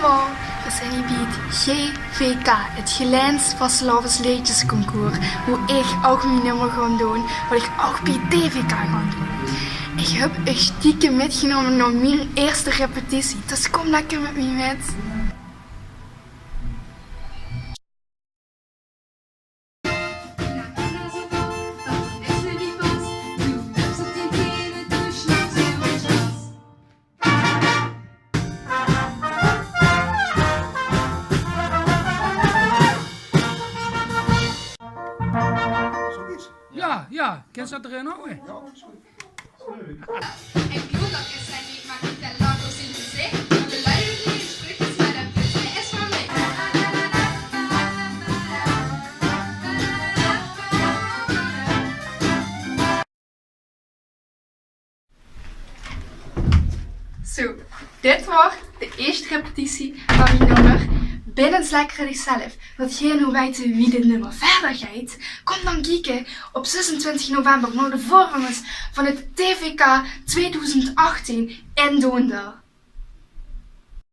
allemaal, we zijn hier bij het GVK, het Gelijns Vastelavondsliedjesconcours. Hoe ik ook mijn nummer ga doen, wat ik ook bij het TVK ga doen. Ik heb een stiekem metgenomen naar mijn eerste repetitie, dus kom lekker met me met. Ja, ken dat erin ook? En bloed, dat is zijn niet, maar niet de lagos in de zee. Maar de luier die spreekt met een putje is van mij. Zo, dit wordt de eerste repetitie van mijn nummer. Binnen lekker zelf. Wilt jij nou weten wie dit nummer verder gaat? Kom dan kijken op 26 november naar de voorrondes van het TVK 2018 in Doender.